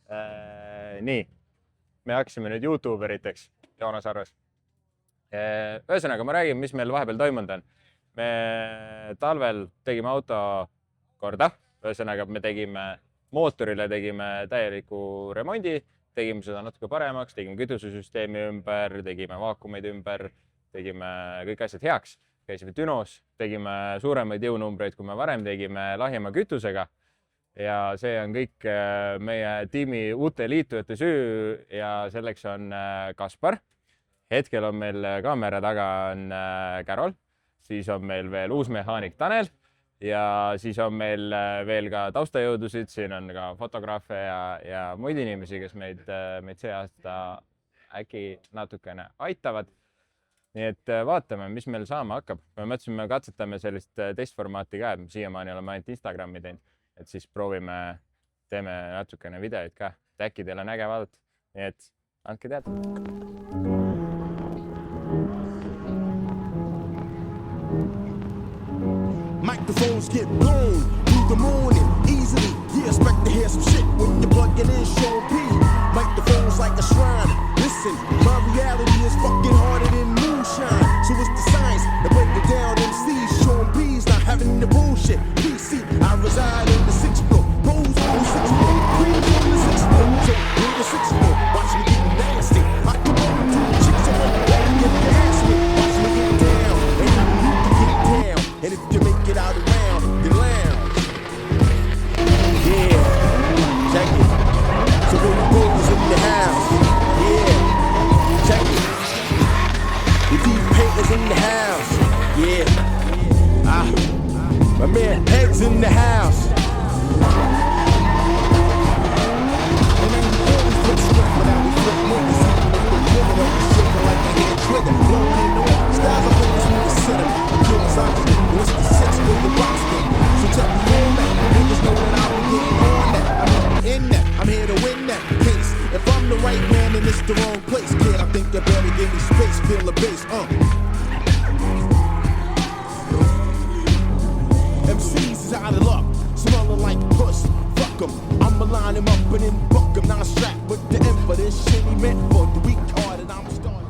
Nii, me hakkasime nüüd YouTuberiteks Joonas arvas. Ühesõnaga, ma räägin, mis meil vahepeal toimunud on. Me talvel tegime auto korda. Ühesõnaga, me tegime mootorile täieliku remondi, tegime seda natuke paremaks, tegime kütusesüsteemi ümber, tegime vaakumeid ümber, tegime kõik asjad heaks. Käisime Dünos, tegime suuremaid jõunumbreid, kui me varem tegime lahjema kütusega. Ja see on kõik meie tiimi uute liitujate süü ja selleks on Kaspar. Hetkel on meil kaamera taga on Carol, siis on meil veel uus mehaanik Tanel ja siis on meil veel ka taustajõudusid, siin on ka fotograafe ja muid inimesi, kes meid see aasta äkki natukene aitavad. Nii et vaatame, mis meil saama hakkab. Me mõtlesime, katsetame sellist testformaati ka, et siiamaani oleme ainult Instagrami teinud. Et siis proovime, teeme natukene videoid ka. Äkki teil on äge vaadata. Nii et andke teada. Microphones get blown through the morning easily. You expect to hear some shit when you're plugging in Sean P. Microphones like a shrine. Listen, my reality is fucking harder than moonshine. So it's the science that break it down MCs. Sean P's not having the bullshit. PC, I reside in the 6th floor. Pose on the 6th floor. Queens on the 6th floor. So in the 6th floor, watch me get nasty. I come over to the chicks on the wall and get the ass with. Watch me get down, and you can get down. And if you make it out around, then lounge. Yeah, check it. So when the boys in the house, yeah, check it. The deep painters in the house, yeah. My man Head's in the house. And then you always put stuff without me flip niggas. Living on the shaking like a head trigger. Blowing in the water, styles up in this nigga center. Kill misogyny, what's the sense with the box game? So tell me all that, niggas know that I'm getting on that. I mean, in that, I'm here to win that case. If I'm the right man, then it's the wrong place. Kid, I think you better give me space, feel the bass, MCs is out of luck, smelling like puss. Fuck em, I'ma line him up and then buck him. Now I'm strapped with the end for this shit he meant for the weak card and I'm starting.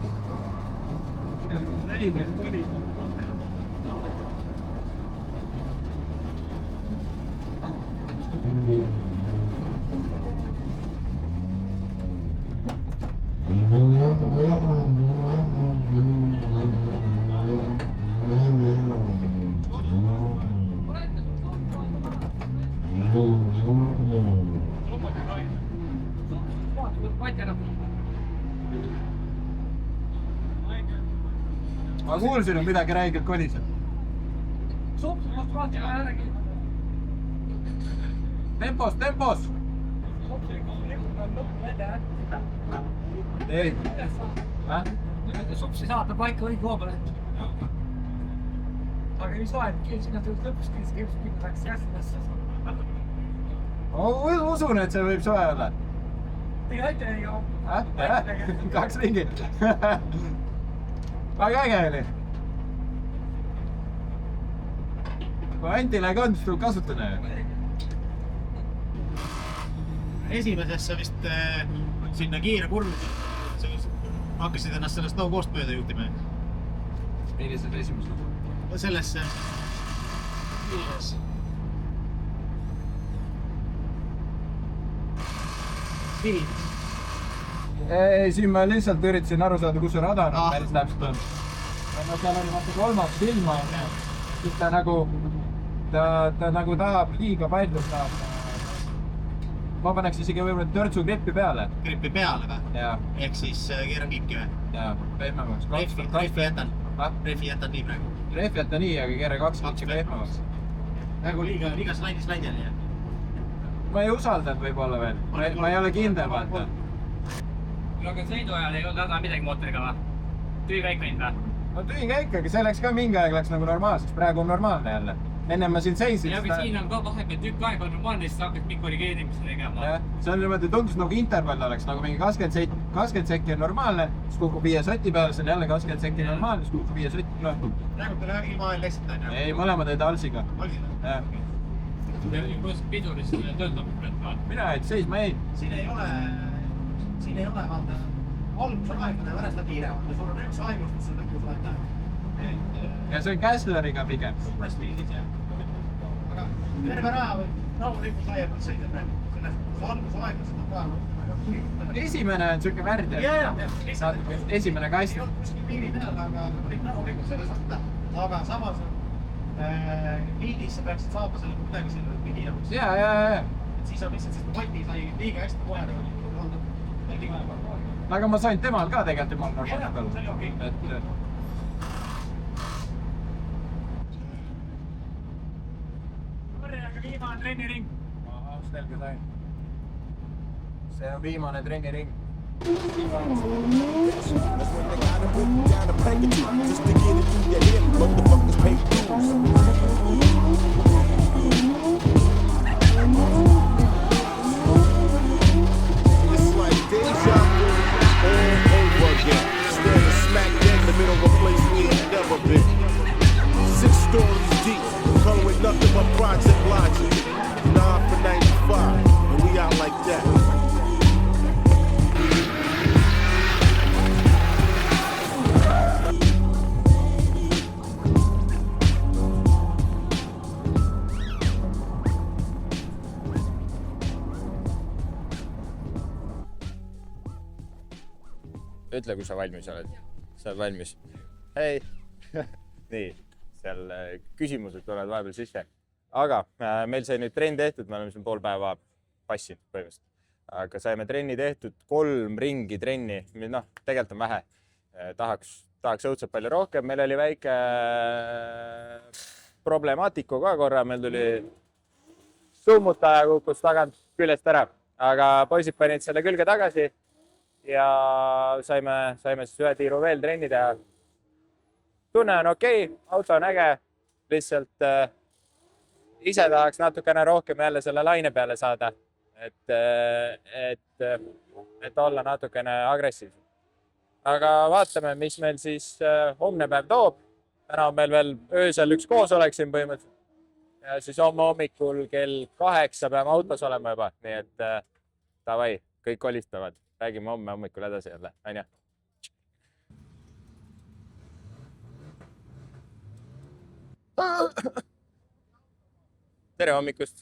Ma kuulsin, et midagi räigelt koliseb. Tempos! Ei. Sopsi saata paika õige koha peale. Aga ei saa, et keelsi natuke lõpus, keelsi läks jäsinasse. Ma usun, et see võib soe olla. Tegi aita ei kao. 2 ringit. Väga äge oli. Kui Antile ka on, siis tuleb kasutada. Esimesesse vist sinna kiire kurv. Hakkasid ennast sellest no-koost mööda juhtima. Millised esimesed? Sellesse. Siin. Ei, siin ma lihtsalt üritasin aru saada, kus see rada on päris täpselt on. Seal oli vaata 3. silma. Siis ta nagu tahab liiga palju saada. Ma paneks isegi võib-olla törtsu grippi peale. Grippi peale või? Jaa. Ehk siis keeran kikki või? Jaa, pehmemaks. Rehvi jätan. Rehvi jätan nii praegu. Rehvi jätan nii, aga keera 2 kikki pehmemaks. Nagu liiga slaidi oli, jah? Ma ei usaldanud võib-olla veel. Ma ei ole kindel, vaata. Aga sõidu ajal ei olnud häda midagi mootoriga või? Tüü käik võinud või? No tüü käik, aga see läks ka mingi aeg läks nagu normaalseks. Praegu on normaalne jälle. Enne ma siin seisin. Ja kui siin on ka vahepeal tükk aeg on normaalne, siis hakkad mingi korrigeerimise tegema. See on niimoodi, tundus nagu intervall oleks, nagu mingi 20 sekki on normaalne, siis kukub 5 soti peale, see on jälle 20 sekki normaalne, siis kukub 5 soti peale. Praegu teile ilma ajal läksid, on ju? Ei, mõlemad olid Alsiga. Alsiga? Kus piduris töötab? mina et seisma ei. Siin ei ole, vaata, algusaegade pärast kiire. Sul on üks aegus, kus on lõpusaeg. Ja see on Käsleriga pigem. Suures pildis jah. Aga terve raja või loomulikult laiemalt sõida praegu. Selles algusaegas on ka. Esimene on siuke värde. Esimene kast. Ei olnud kuskil piiri peal, aga loomulikult selles võtta. Aga samas liidis sa peaksid saama selle kuidagi selle pidinamaks. Ja. Siis on lihtsalt, sest Mati sai liiga hästi kohe. Aga ma sain temal ka tegelikult temal normaalselt. See oli okei. Aga viimane trenniring. Selge sai. See on viimane trenniring. That's when they gotta put down a package just to get it through your head. Motherfuckers pay dues. It's like deja vu all over again. Standing smack dead in the middle of a place we ain't never been. 6 stories deep, coloring nothing but Project Logic. 9 for 95, and we out like that. Ütle, kui sa valmis oled. Sa oled valmis. Hei! Nii, seal küsimused tulevad vahepeal sisse. Aga meil sai nüüd trenn tehtud, me oleme siin pool päeva passinud põhimõtteliselt. Aga saime trenni tehtud 3 ringi trenni. Noh, tegelikult on vähe. Tahaks õudselt palju rohkem. Meil oli väike problemaatiku ka korra. Meil tuli summutaja kukkus tagant küljest ära. Aga poisid panid selle külge tagasi. Ja saime siis 1 tiiru veel trenni teha. Tunne on okei, auto on äge, lihtsalt ise tahaks natukene rohkem jälle selle laine peale saada, et olla natukene agressiivsem. Aga vaatame, mis meil siis homne päev toob. Täna on meil veel öösel üks koosolek siin põhimõtteliselt. Ja siis homme hommikul kell 8 peame autos olema juba, nii et davai, kõik kolistavad. Räägime homme hommikul edasi jälle, aina. Tere hommikust.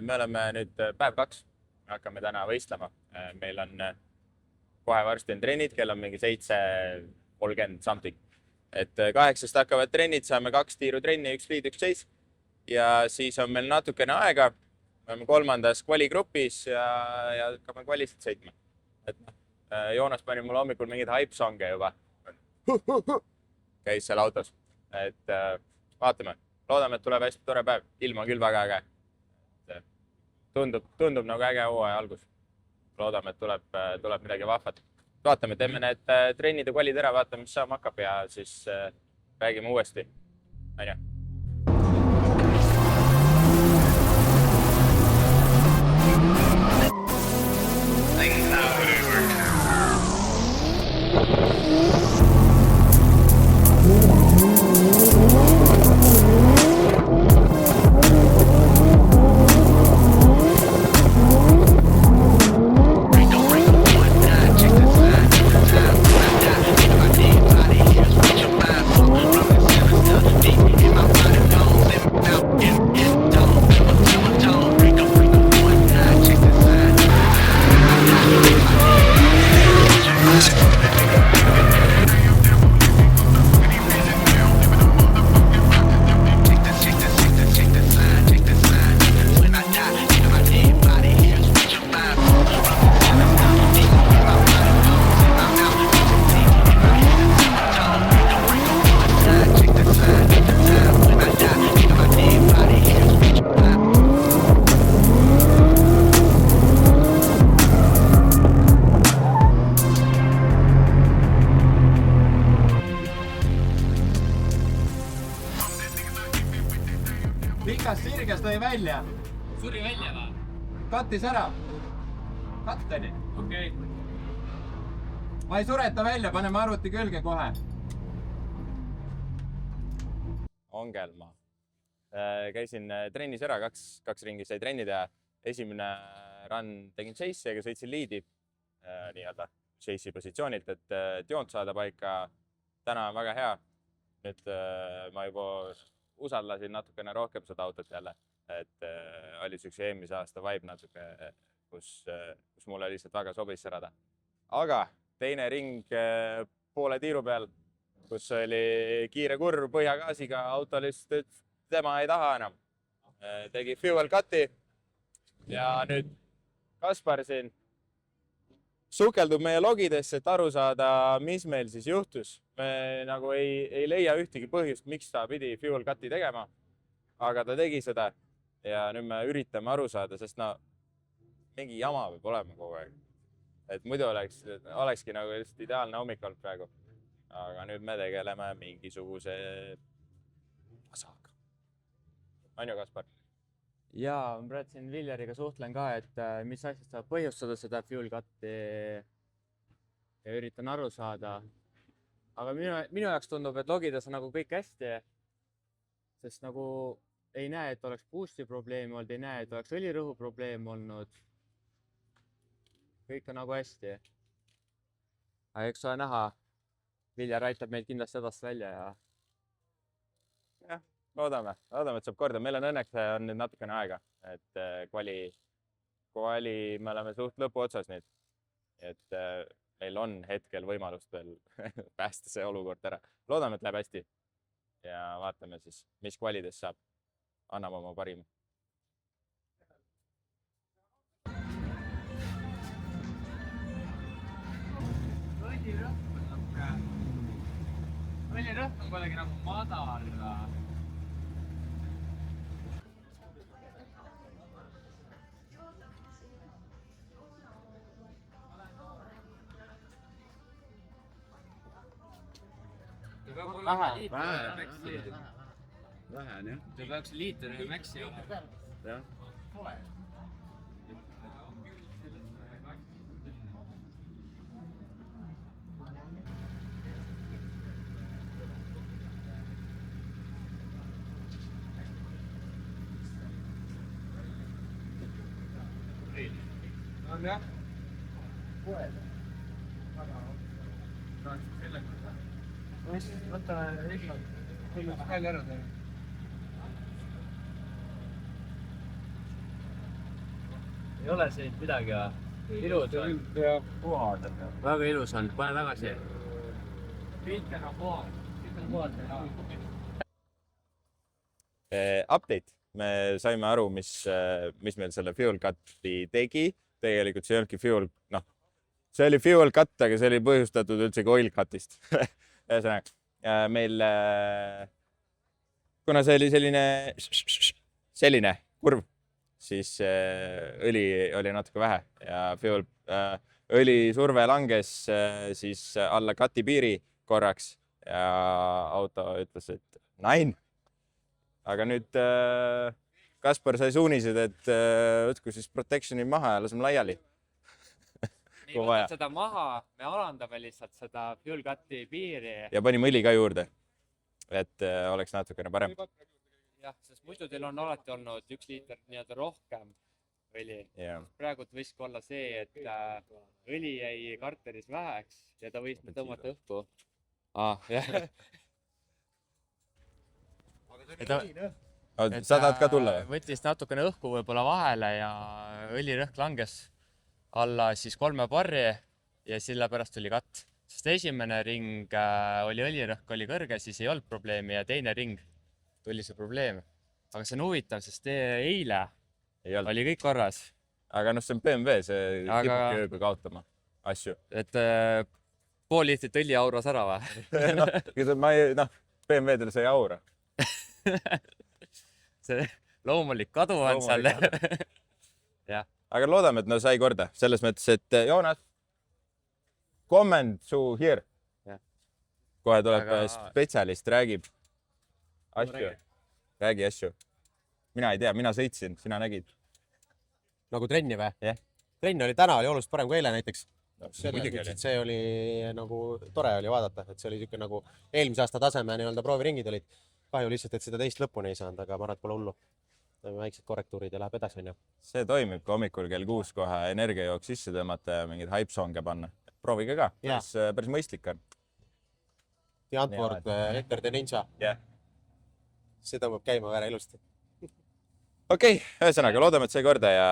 Me oleme nüüd päev 2. Hakkame täna võistlema. Meil on kohe varsti on trennid, kell on mingi 7:30 something. Et 8-st hakkavad trennid, saame 2 tiiru trenni, 1 liid, 1 seis. Ja siis on meil natukene aega. Me oleme 3. kvaligrupis ja hakkame kvalisid sõitma. Et Joonas pani mulle hommikul mingeid hype-songe juba. Käis seal autos. Et vaatame. Loodame, et tuleb hästi tore päev. Ilm on küll väga äge. Tundub nagu äge hooaja algus. Loodame, et tuleb midagi vahvat. Vaatame, teeme need trennid ja kvalid ära, vaatame, mis saama hakkab ja siis räägime uuesti. Aina. Pikas sirges tõi välja. Suri välja või? Kattis ära. Katteni. Okei. Ma ei sureta välja, paneme arvuti külge kohe. Ongelma. käisin trennis ära, kaks ringi sai trenni teha. Esimene run tegin chase'i, aga sõitsin liidi nii-öelda chase'i positsioonilt, et joont saada paika. Täna on väga hea. Nüüd ma juba usaldasin natukene rohkem seda autot jälle, et oli siukse eelmise aasta vibe natuke, kus mulle lihtsalt väga sobis see rada. Aga teine ring poole tiiru peal, kus oli kiire kurv põhjagaasiga, auto lihtsalt ütles, tema ei taha enam. Tegi fuel cut'i ja nüüd Kaspar siin sukeldub meie logidesse, et aru saada, mis meil siis juhtus. Me nagu ei leia ühtegi põhjust, miks ta pidi fuel cut'i tegema, aga ta tegi seda ja nüüd me üritame aru saada, sest mingi jama peab olema kogu aeg. Et muidu olekski nagu lihtsalt ideaalne hommik olnud praegu. Aga nüüd me tegeleme mingisuguse asaga. On ju, Kaspar? Jaa, ma praegu siin Viljariga suhtlen ka, et mis asjast saab põhjustada seda fuel cut'i ja üritan aru saada. Aga minu jaoks tundub, et logides on nagu kõik hästi, sest nagu ei näe, et oleks boost'i probleem olnud, ei näe, et oleks õlirõhu probleem olnud. Kõik on nagu hästi. Aga eks ole näha, Viljar aitab meid kindlasti hädast välja ja... Jah, loodame, et saab korda. Meil on õnneks on nüüd natukene aega, et kvali me oleme suht lõpu otsas nüüd. Et meil on hetkel võimalust veel päästa see olukord ära. Loodame, et läheb hästi ja vaatame siis, mis kvalides saab. Anname oma parima. Õlirõhk on kuidagi nagu madal. Vähe on jah. See peaks liiter mäksi olema. Jah. On jah? Võta välja ära teha. Ei ole siin midagi, ilus on. Puhad. Väga ilus on, pane tagasi. Piitega puhad. Update. Me saime aru, mis meil selle fuel cut'i tegi. Tegelikult see ei olnudki fuel, see oli fuel cut, aga see oli põhjustatud üldsegi oil cut'ist. Meil, kuna see oli selline kurv, siis õli oli natuke vähe ja õli surve langes siis alla cut'i piiri korraks ja auto ütles, et nein. Aga nüüd Kaspar sai suunised, et võtku siis protection'i maha ja laseme laiali. Me ei võta seda maha, me alandame lihtsalt seda fuel cut'i piiri. Ja panime õli ka juurde, et oleks natukene parem. Jah, sest muidu teil on alati olnud 1 liiter nii-öelda rohkem õli. Praegu võiski olla see, et õli jäi karteris väheks ja ta võis tõmmata õhku. Sa tahad ka tulla? Võttis natukene õhku võib-olla vahele ja õlirõhk langes alla siis 3 barri ja sellepärast tuli katt. Sest esimene ring oli õlirõhk oli kõrge, siis ei olnud probleemi ja teine ring tuli see probleem. Aga see on huvitav, sest eile oli kõik korras. Aga see on BMW, see kipubki ööga kaotama asju. Et pool liitrit õli auras ära või? BMW-del see ei aura. See loomulik kadu on seal. Aga loodame, et sai korda. Selles mõttes, et Joonas, comment to here. Kohe tuleb spetsialist, räägib asju. Räägi asju. Mina ei tea, mina sõitsin, sina nägid. Nagu trenni või? Jah. Trenn oli täna oli oluliselt parem kui eile näiteks. See oli nagu tore oli vaadata, et see oli siuke nagu eelmise aasta taseme nii-öelda prooviringid olid. kahju lihtsalt, et seda teist lõpuni ei saanud, aga ma arvan, et pole hullu. Teeme väiksed korrektuurid ja läheb edasi, on ju. See toimib ka hommikul kell 6 kohe energiajooks sisse tõmmata ja mingeid hype-songe panna. Proovige ka, päris mõistlik on. The Antwoord, Enter the Ninja. See tõmbab käima väga ilusti. Okei, ühesõnaga loodame, et see korda ja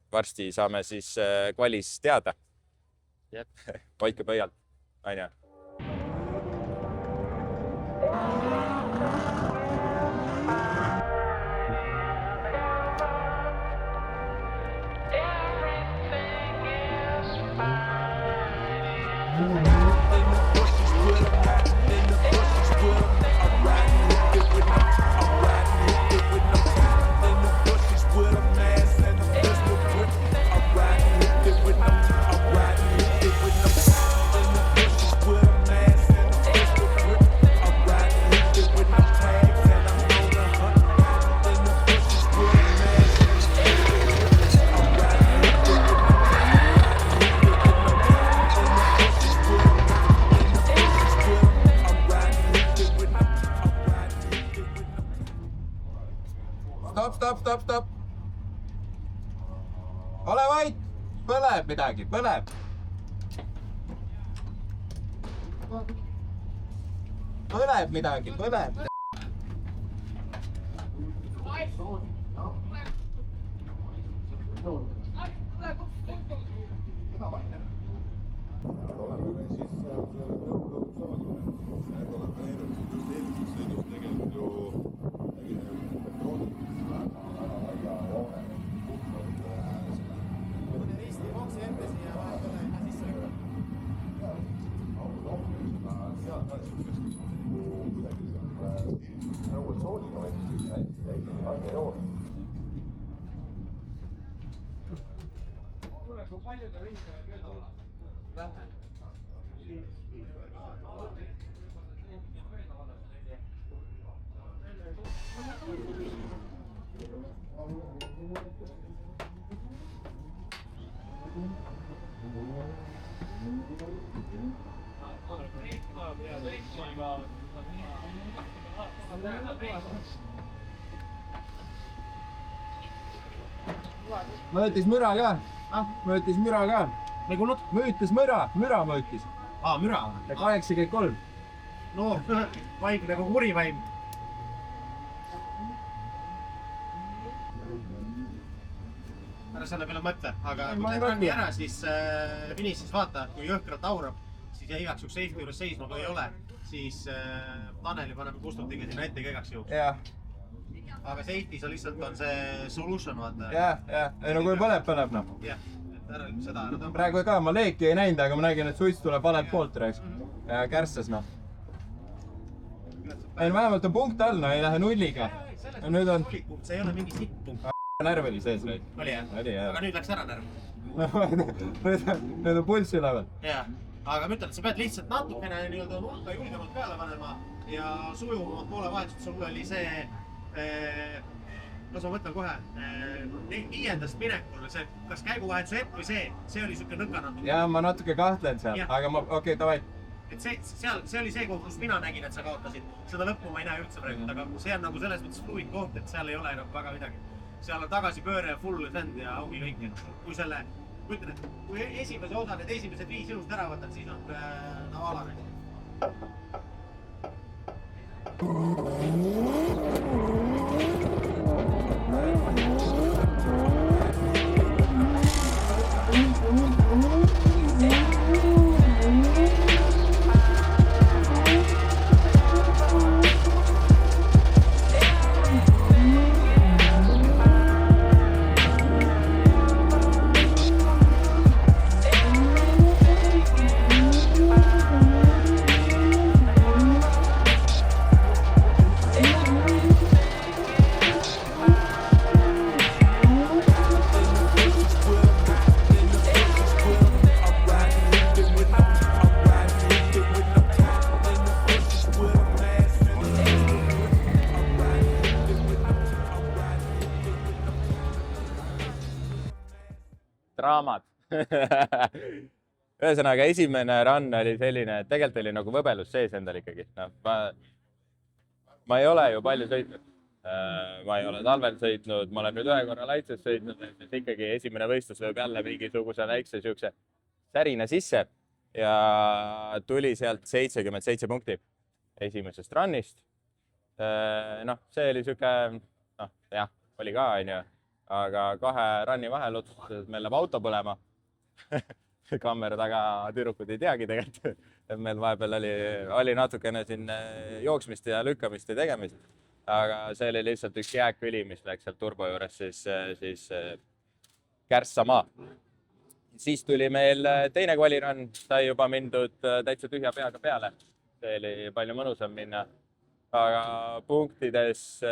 varsti saame siis kvalis teada. Hoidke pöialt, on ju. Stop. Ole vait, põleb midagi, põleb. Põleb midagi, põleb. Mõõtis müra ka. Mõõtis müra ka. Ma ei kuulnud? Mõõtis müra mõõtis. Müra? 83. No, vaim nagu kurivaim. Ära selle peale mõtle, aga kui teed ranni ära, siis finissis vaata, kui jõhkralt aurab, siis jää igaks juks safety juures seisma, kui ei ole, siis Taneli paneme Kustutiga sinna ette igaks juks. Aga safety sa lihtsalt on see solution, vaata. Ei no kui põleb noh. Jah, et ära seda ära tõmba. Praegu ka ma leeki ei näinud, aga ma nägin, et suits tuleb valelt poolt rääks. Kärssas noh. Ei vähemalt on punkt all, no ei lähe nulliga. Nüüd on... See ei ole mingi sitt punkt. Närv oli sees lõid. Oli jah? Aga nüüd läks ära närv. Nüüd on pulss üleval. Jah, aga ma ütlen, et sa pead lihtsalt natukene nii-öelda nurka julgemalt peale panema ja sujuvamalt poole vahetust. Sul oli see, kas ma mõtlen kohe, 5. minekul, see kas käiguvahetuse hetk või see oli siuke nõka natuke. Jaa, ma natuke kahtlen seal, aga ma, okei, davai. Et see oli see koht, kus mina nägin, et sa kaotasid. Seda lõppu ma ei näe üldse praegu, aga see on nagu selles mõttes fluid koht, et seal ei ole enam väga midagi. Seal on tagasipööre ja full send ja ongi kõik. Kui selle, ütlen, et kui esimese osa, need esimesed 5 ilust ära võtad, siis on alane. Draamad. Ühesõnaga, esimene run oli selline, et tegelikult oli nagu võbelus sees endal ikkagi. No, ma ei ole ju palju sõitnud. Ma ei ole talvel sõitnud, ma olen nüüd ühe korra Laitses sõitnud, et ikkagi esimene võistlus lööb jälle mingisuguse väikse siukse särina sisse ja tuli sealt 77 punkti esimesest runnist. Noh, see oli siuke, noh jah, oli ka, onju, aga 2 runni vahel otsustas, et meil läheb auto põlema. Kaamera taga tüdrukud ei teagi tegelikult, et meil vahepeal oli natukene siin jooksmist ja lükkamist ja tegemist. Aga see oli lihtsalt üks jääküli, mis läks sealt turbo juures siis kärssama. Siis tuli meil teine kvalirun, sai juba mindud täitsa tühja peaga peale. See oli palju mõnusam minna. Aga punktides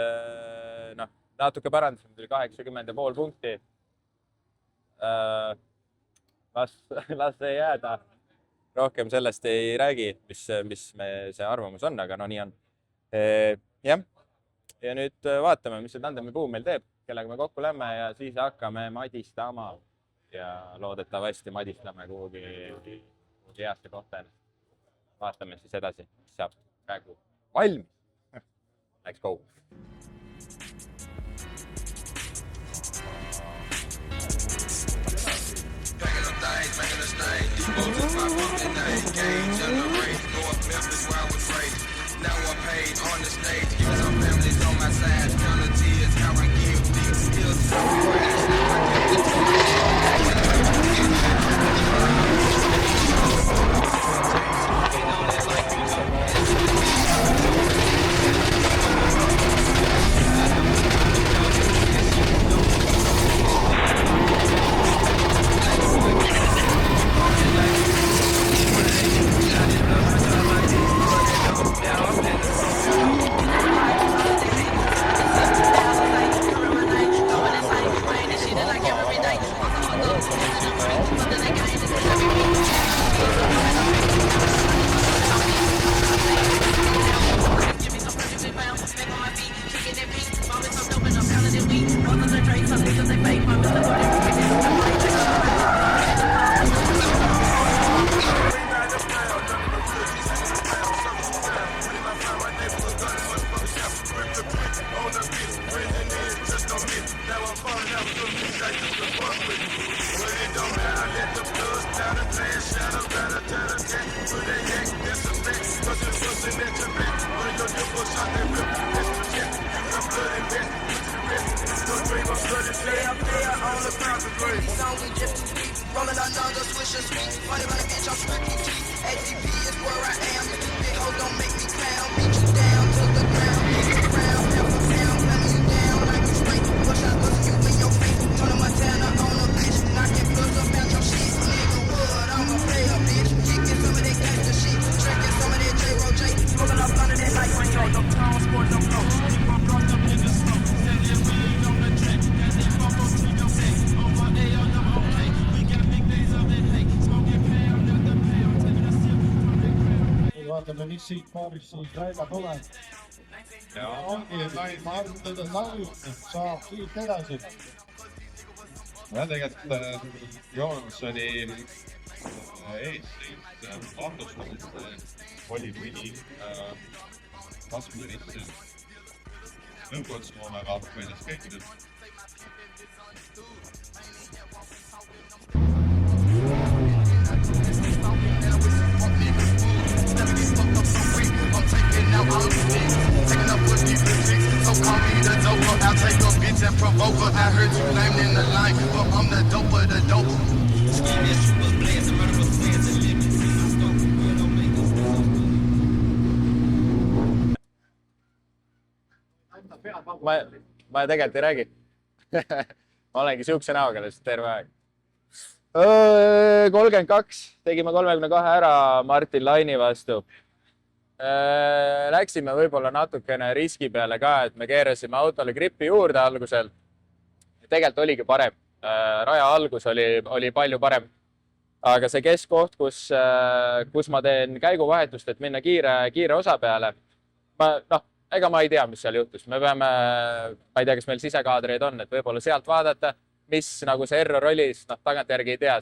natuke parandasime, tuli 80,5 punkti. Las see jääda. Rohkem sellest ei räägi, mis see arvamus on, aga no nii on. Jah. Ja nüüd vaatame, mis see tandemi buum meil teeb, kellega me kokku lämme ja siis hakkame madistama. Ja loodetavasti madistame kuhugi heasse kohta. Vaatame siis edasi, mis saab praegu valmis. Let's go! Now I'm paid on the stage, giving some families on my side. Penalty is how I give these skills. Rolling another swisher sweet. Funny when I bitch, I'm strictly cheap. ATP is where I am. Big hoes don't make me clown. Beat you down to the ground. Beat you around. Half a pound. Cutting you down like you straight. Push out pussy you in your face. Tony Montana on a bitch. Knocking plugs up out your shit. Nigga wood, I'm a player, bitch. Kicking some of that gangsta shit. Tracking some of that J-Ro J. Smoking up under that like Ringo. No clown, sport, no flow. Keep on brought up niggas slow. Said it really on the track. Got that bump on to your face. Over A on the whole play. We got big days of that hate. Smoking pound after pound. Taking a sip from the ground. Vaatame, mis siit paarist siis välja tuleb. Ongi, ma arvan, et saab siit edasi. Ja tegelikult Joonas oli ees ahtustamisest oli mõni kasvumerisse õukotsmoomega väljas käikinud. Taking up with these lyrics, so call me the doper. I'll take a bitch and provoke her. I heard you named in the line, but I'm the doper, the doper. Scheming, super blades, and murder was plans and limits. My scope, good, don't make us ma tegelikult ei räägi. Ma olengi siukse näoga lihtsalt terve aeg. 32, tegime 32 ära Martin Laini vastu. Läksime võib-olla natukene riski peale ka, et me keerasime autole gripi juurde algusel. Tegelikult oligi parem. Raja algus oli palju parem. Aga see keskkoht, kus ma teen käiguvahetust, et minna kiire osa peale, ega ma ei tea, mis seal juhtus. Me peame, ma ei tea, kas meil sisekaadreid on, et võib-olla sealt vaadata, mis nagu see error oli, tagantjärgi ei tea,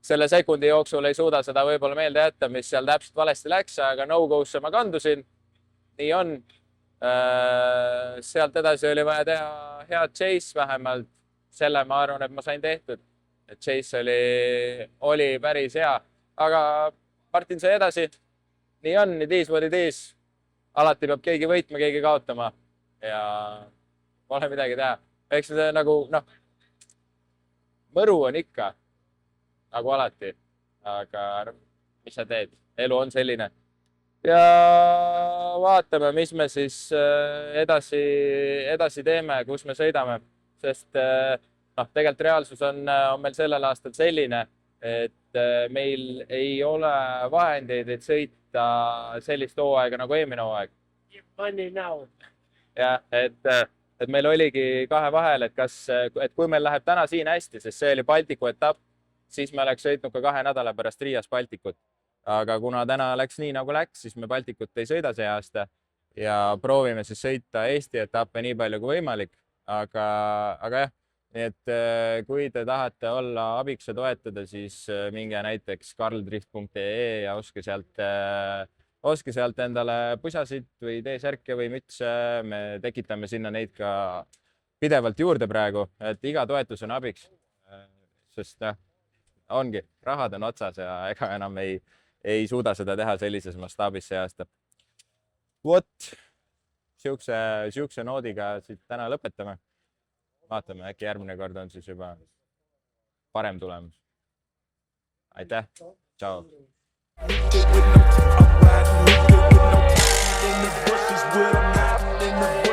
selle sekundi jooksul ei suuda seda võib-olla meelde jätta, mis seal täpselt valesti läks, aga no-go'sse ma kandusin. nii on. Sealt edasi oli vaja teha head chase vähemalt. Selle ma arvan, et ma sain tehtud. Et chase oli päris hea, aga Martin sai edasi. Nii on, it is what it is. Alati peab keegi võitma, keegi kaotama ja pole midagi teha. Eks see nagu, mõru on ikka, nagu alati, aga mis sa teed? Elu on selline. Ja vaatame, mis me siis edasi teeme, kus me sõidame, sest tegelikult reaalsus on meil sellel aastal selline, et meil ei ole vahendeid, et sõita sellist hooaega nagu eelmine hooaeg. Ja, et meil oligi kahe vahel, et kui meil läheb täna siin hästi, sest see oli Baltiku etapp, siis me oleks sõitnud ka 2 nädala pärast Riias Baltikut. Aga kuna täna läks nii nagu läks, siis me Baltikut ei sõida see aasta ja proovime siis sõita Eesti etappe nii palju kui võimalik. Aga jah, nii et kui te tahate olla abiks ja toetada, siis minge näiteks karldrift.ee ja oske sealt endale pusasid või T-särke või mütse. Me tekitame sinna neid ka pidevalt juurde praegu, et iga toetus on abiks. Sest ongi, rahad on otsas ja ega enam ei suuda seda teha sellises mastaabis see aasta. Vot, siukse noodiga siit täna lõpetame. Vaatame, äkki järgmine kord on siis juba parem tulemus. Aitäh, tšau! In the bushes with a mountain in the